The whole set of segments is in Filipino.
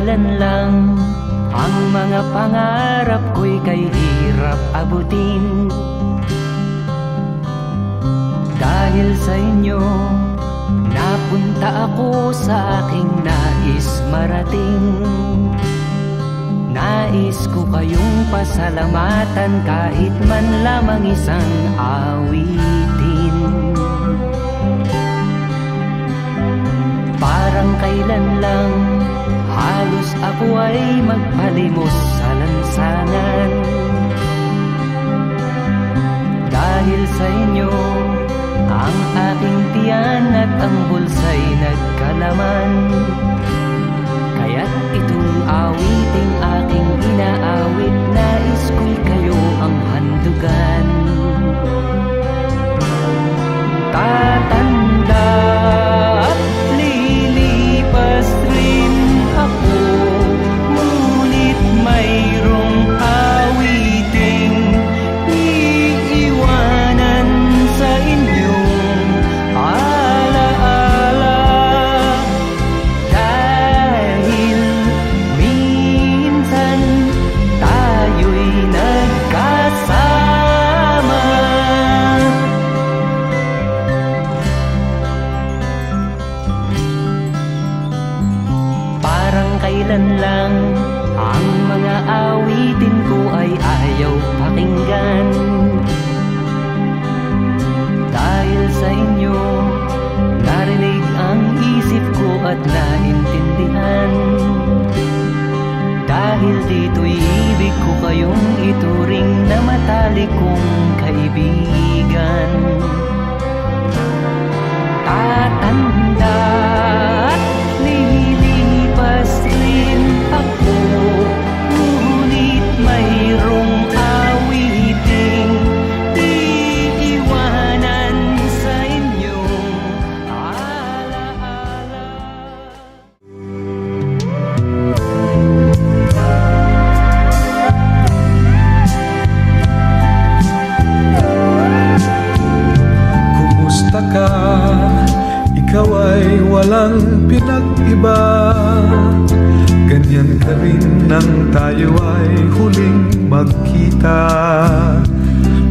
kailan lang ang mga pangarap ko'y kay hirap abutin. Dahil sa inyo, napunta ako sa aking nais marating. Nais ko kayong pasalamatan kahit man lamang isang awitin. Parang kailan lang halos ako ay magpalimos sa lansangan. Dahil sa inyo, ang aking tiyan at ang bulsa'y nagkalaman. Kaya't itong awiting aking inaawit, nais ko'y kayo ang handugan. Tatanda at lilipas rin ako, ngunit mayroong awiting iiwanan sa inyong alaala. Dahil minsan tayo'y nagkasama. Parang kailan lang ang mga awitin ko ay ayaw pakinggan. Dahil sa inyo, narinig ang isip ko at naintindihan. Dahil dito'y ibig ko kayong ituring na matalik kong kaibigan. Tatanda at lilipas rin ako, ngunit mayroong awiting iiwanan sa inyong alaala. Kumusta ka? Ikaw ay walang pinag-iba. Ganyan ka rin nang tayo ay huling magkita.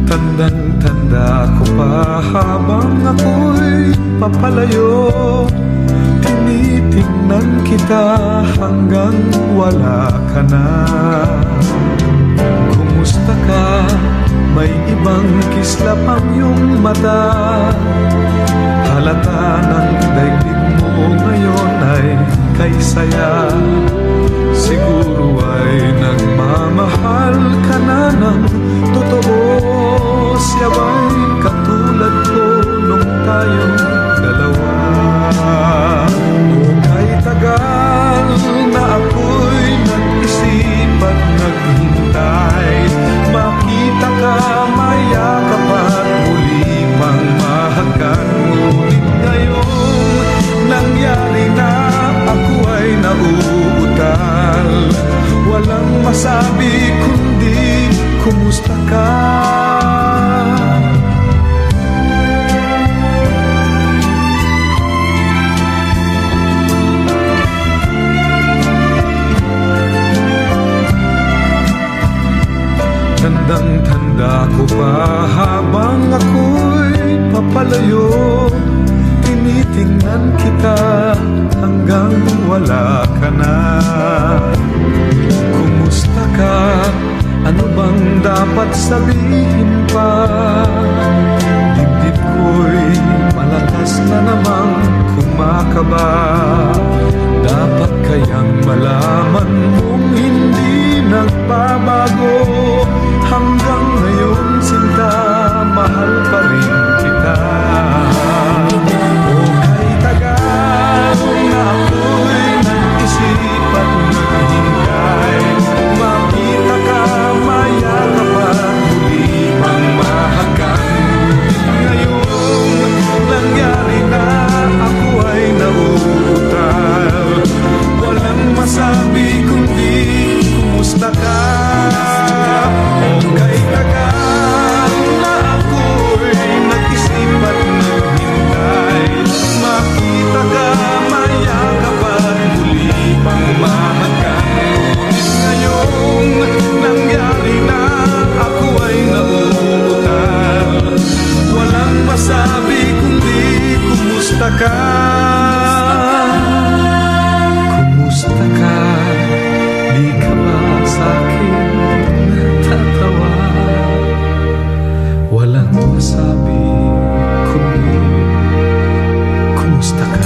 Tandang-tanda ko pa habang ako'y papalayo. Tinitingnan kita hanggang wala ka na. Kumusta ka? May ibang kislap ang iyong mata. Halata ng daigdig mo ngayon ay kay saya. Siguro ay nagmamahal ka na ng totoo. Siya ba'y katulad ko nung tayong dalawa? O kay tagal na ako'y nag-isip at naghintay, makita ka, mayakap at muli pang mahagkan. Ngunit ngayon nangyari na, ako ay nauutal. Walang masabi kundi kumusta ka? Tandang-tanda ko pa habang ako'y papalayo. Tinitingnan kita hanggang wala ka na. Kumusta ka? Ano bang dapat sabihin pa? Dibdib ko'y malakas na namang kumakaba. Dapat kayang malaman mong hindi nagbabago. Hanggang ngayon sinta, mahal pa rin kita. O kay tagal na ako'y nag-isip at naghintay, makita ka, mayakap at muli masabi kundi kumusta ka? Kumusta ka? Di ka ba sa'kin natatawa? Walang masabi kundi kumusta ka?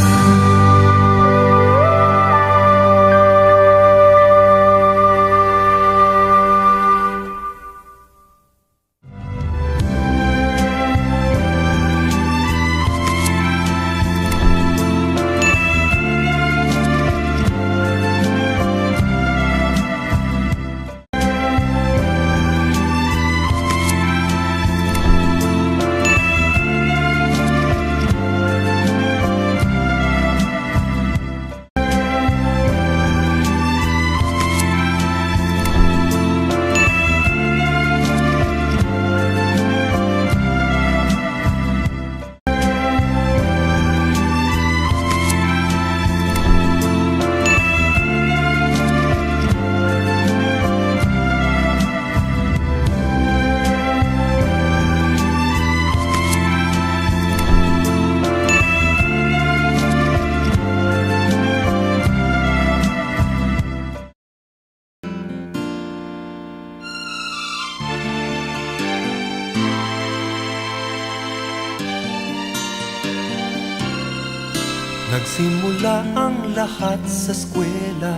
Nagsimula ang lahat sa eskwela,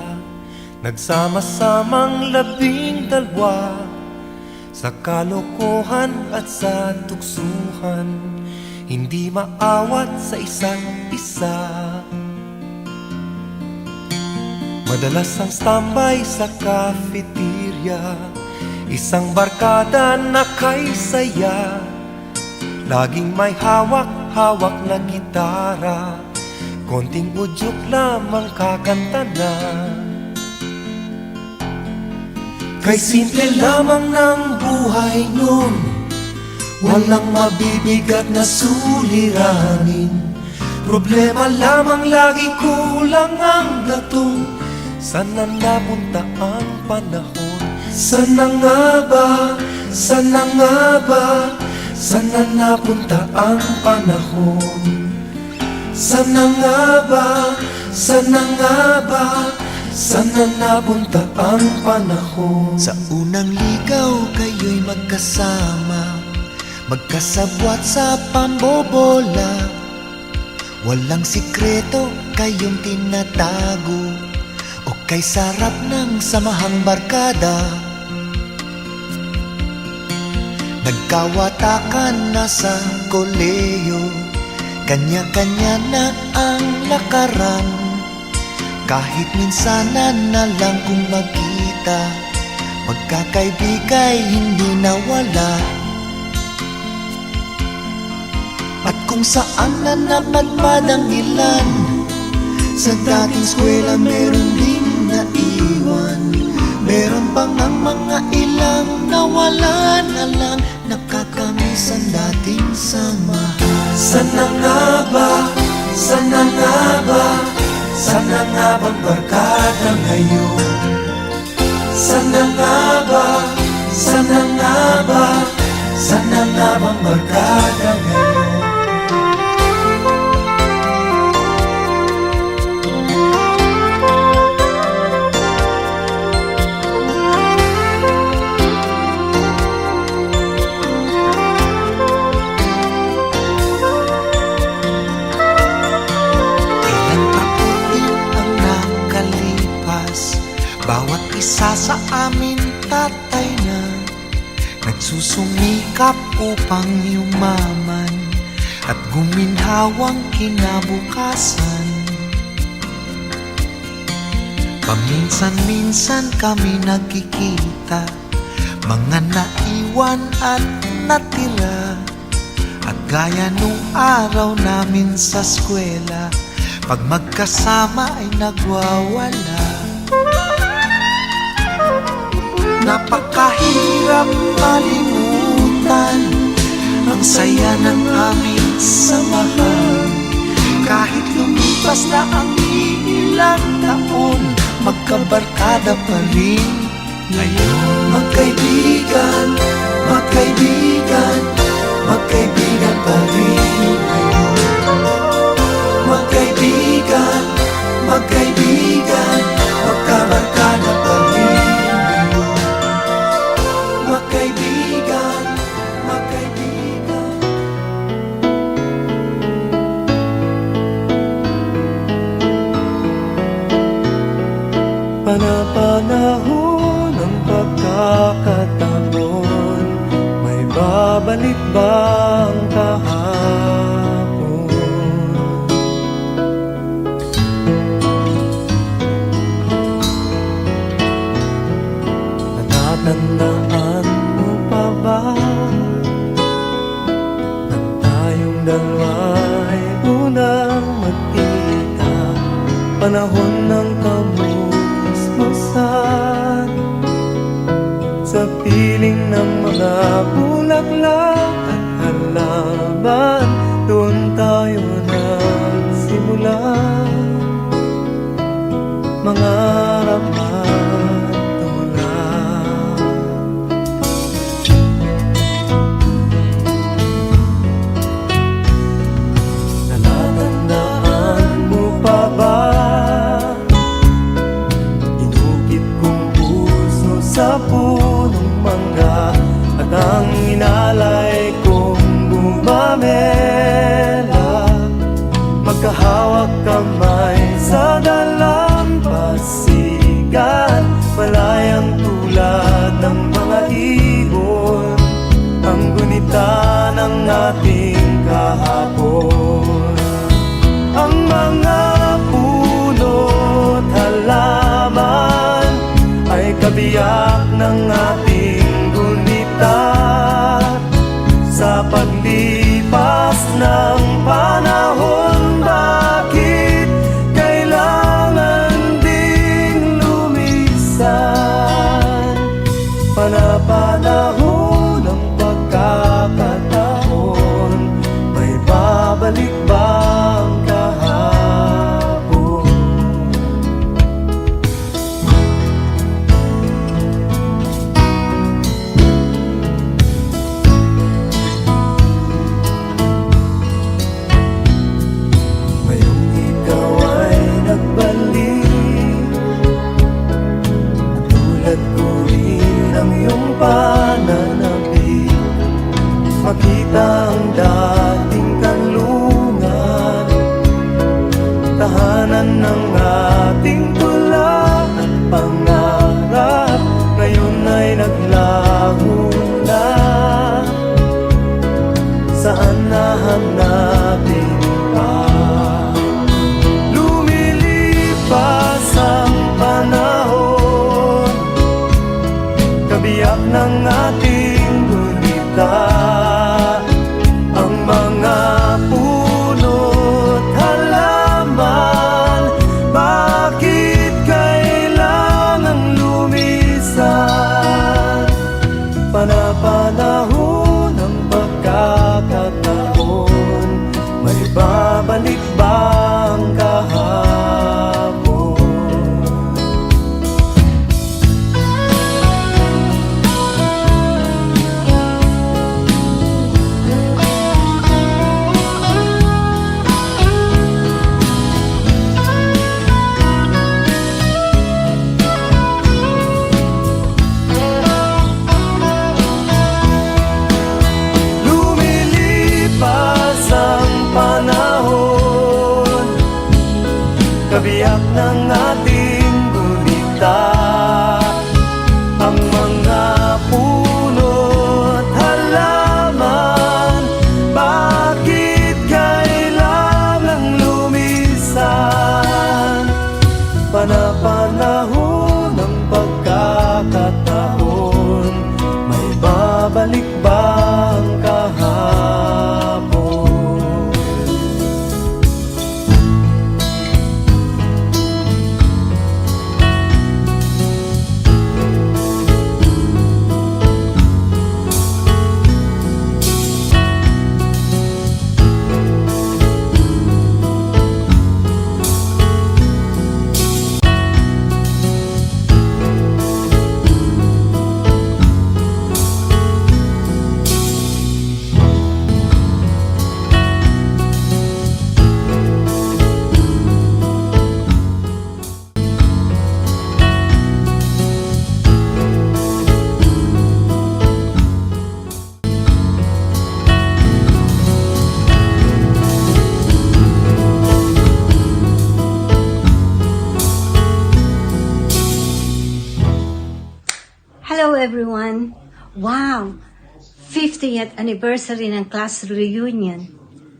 nagsama-samang 12 sa kalokohan at sa tuksuhan, hindi maawat sa isa't isa. Madalas ang standby sa cafeteria, isang barkada na kay saya, laging may hawak-hawak na gitara, konting udyok lamang kakanta na. Kay simple lamang ng buhay nun, walang mabibigat na suliranin. Problema lamang lagi, kulang ang datong. Sana napunta ang panahon? Sana nga ba? Sana nga ba? Sana napunta ang panahon? Sana nga ba? Sana nga ba? Sana napunta ang panahon? Sa unang ligaw kayo'y magkasama, magkasabwat sa pambobola. Walang sikreto kayong tinatago, o kay sarap ng samahang barkada. Nagkawatakan na sa koleyo, kanya-kanya na ang lakaran. Kahit minsanan na lang kung magkita, magkakaibigay hindi nawala. At kung saan na napadpad ang ilan, sa dating eskwela meron din naiwan. Meron pang ang mga ilang nawala na lang, nakakamiss ang dating samahan. Sana nga ba? Sana nga ba? Sana nga bang barkada ngayon? Sana nga ba? Sana nga ba? Sana nga bang barkada ngayon? Bawat isa sa amin tatay na, nagsusumikap upang yumaman at guminhawang kinabukasan. Paminsan-minsan kami nagkikita, mga naiwan at natira. At gaya nung araw namin sa eskwela, pag magkasama ay nagwawala. Napakahirap malimutan ang saya ng aming samahan. Kahit lumipas na ang ilang taon, magkabarkada pa rin ngayon. Magkaibigan, magkaibigan, magkaibigan pa rin. panahon ng pagkakataon, may babalik ba ang kahapon? Natatandaan mo pa ba nang tayong dalawa ay unang magkita? Panahon ng kamusmusan, sa piling ng mga bulaklak at halaman, doon tayo nagsimula mangarap at tulad. Natatandaan mo pa ba inukit kong puso sa punong mangga, at ang inalay kong gumamela, magkahawak kamay sa dalampasigan, malayang tulad ng mga ibon, ang gunita ng ating kahapon. Ang mga puno't halaman ay kabiyak ng ating gunita, sa paglipas ng panahon. Bakit kailangan ding lumisan? Panapanahon ng pagkakataon, may babalik ba ang kahapon? Ngayong ikaw ay nagbalik, at tulad ko rin ang iyong pananabik, makita ang dating kanlungan, tahanan ng ating tula at pangarap, ngayon ay naglaho na. Saan nahanapin pa? Lumilipas ang panahon, kabiyak ng ating gunita, ang mga puno't halaman. Bakit kailangang lumisan? Panapanahon ng pagkakataon, may babalik ba ang kahapon? Lumilipas ang panahon, everyone. Wow! 50th anniversary ng class reunion.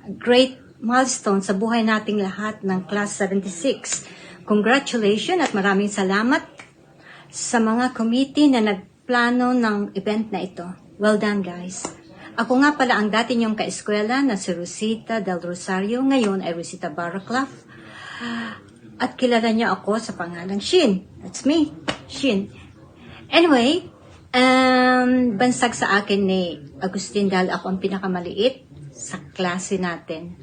A great milestone sa buhay nating lahat ng class 76. Congratulations at maraming salamat sa mga committee na nagplano ng event na ito. Well done, guys. Ako nga pala ang dati niyong kaeskwela na si Rosita Del Rosario. Ngayon ay Rosita Barraclough. At kilala niyo ako sa pangalang Shin. That's me, Shin. Anyway, bansag sa akin ni Agustin dahil ako ang pinakamaliit sa klase natin.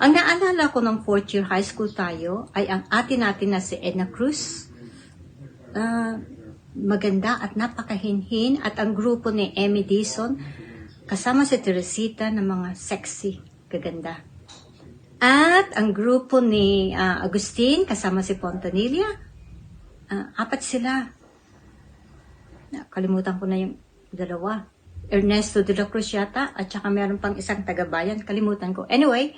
Ang naalala ko ng 4th year high school tayo ay ang ate natin na si Edna Cruz. Maganda at napakahinhin, at ang grupo ni Emmy Dizon kasama si Teresita na mga sexy, kaganda. At ang grupo ni Agustin kasama si Fontanilla, 4 sila. Kalimutan ko na yung 2. Ernesto de la Cruz yata, at saka meron pang isang taga-bayan, kalimutan ko. Anyway,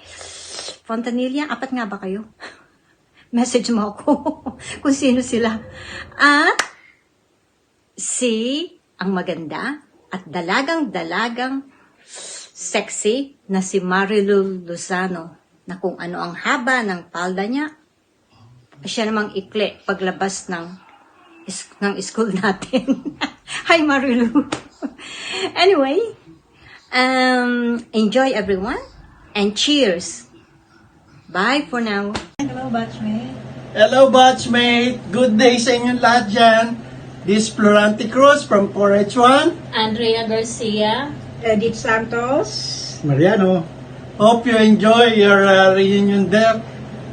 Fontanilla, 4 nga ba kayo? Message mo ako kung sino sila. At si ang maganda at dalagang sexy na si Marilu Lozano, na kung ano ang haba ng palda niya, siya namang ikli paglabas ng school natin. Hi Marilu. Anyway, enjoy everyone and cheers. Bye for now. Hello, batchmate. Hello, batchmate! Good day sa inyong lahat dyan. This is Florante Cruz from 4H1. Andrea Garcia. Edith Santos. Mariano. Hope you enjoy your reunion there.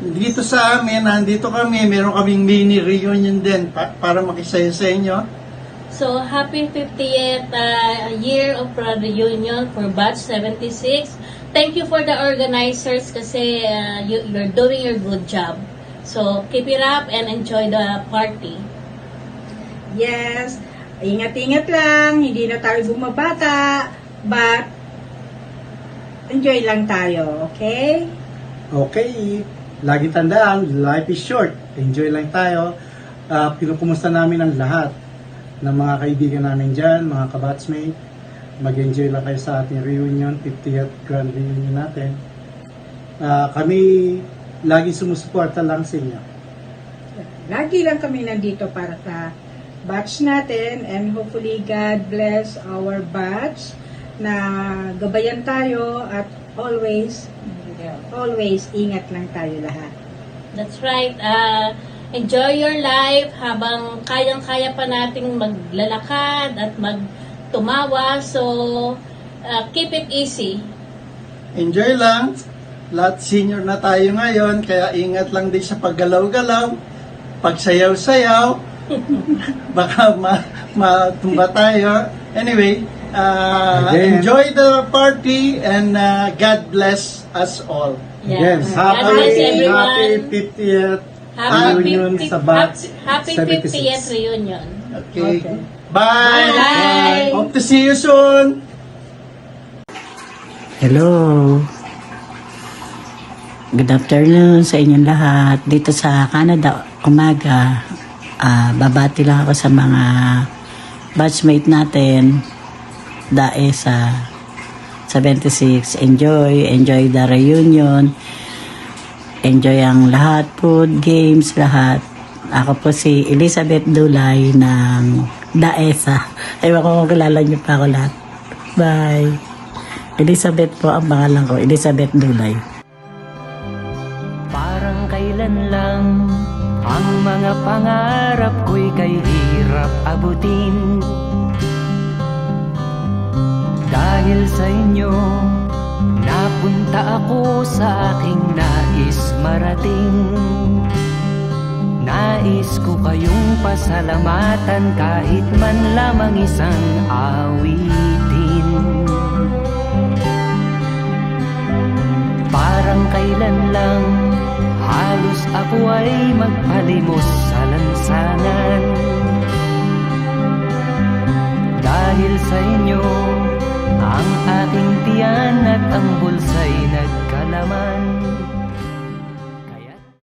Dito sa amin, nandito kami, meron kaming mini reunion din para makisaya sa inyo. So, happy 50th year of reunion for Batch 76. Thank you for the organizers kasi you're doing your good job. So, keep it up and enjoy the party. Yes, ingat-ingat lang, hindi na tayo bumabata, but enjoy lang tayo, okay? Okay, lagi tandaan, life is short. Enjoy lang tayo. Pinukumusta namin ang lahat ng mga kaibigan namin dyan, mga kabatchmate. Mag-enjoy lang kayo sa ating reunion, 50th grand reunion natin. Kami lagi sumusuporta lang sa inyo. Lagi lang kami nandito para sa batch natin, and hopefully God bless our batch na gabayan tayo, at always ingat lang tayo lahat. That's right. Enjoy your life habang kayang-kaya pa nating maglalakad at magtumawa. So, keep it easy. Enjoy lang. Lahat senior na tayo ngayon, kaya ingat lang din sa paggalaw-galaw, pagsayaw-sayaw. Baka matumba tayo. Anyway, enjoy the party and God bless us all. Yeah. Yes, God bless everyone. happy 50th reunion sa batch Happy 76. 50th reunion. Okay. Bye. Bye. Hope to see you soon. Hello. Good afternoon sa inyong lahat. Dito sa Canada, umaga. Babati lang ako sa mga batchmate natin dae sa 76. Enjoy the reunion. Enjoy ang lahat, food, games, lahat. Ako po si Elizabeth Dulay ng Daesa. Ewan ko kung kilala niyo pa ako lahat. Bye. Elizabeth po ang pangalan ko, Elizabeth Dulay. Parang kailan lang ang mga pangarap ko'y kay hirap abutin. Dahil sa inyo, napunta ako sa aking nais marating. Nais ko kayong pasalamatan kahit man lamang isang awitin. Parang kailan lang halos ako ay magpalimos sa lansangan. Dahil sa inyo, ang aking tiyan at ang bulsa'y nagkalaman.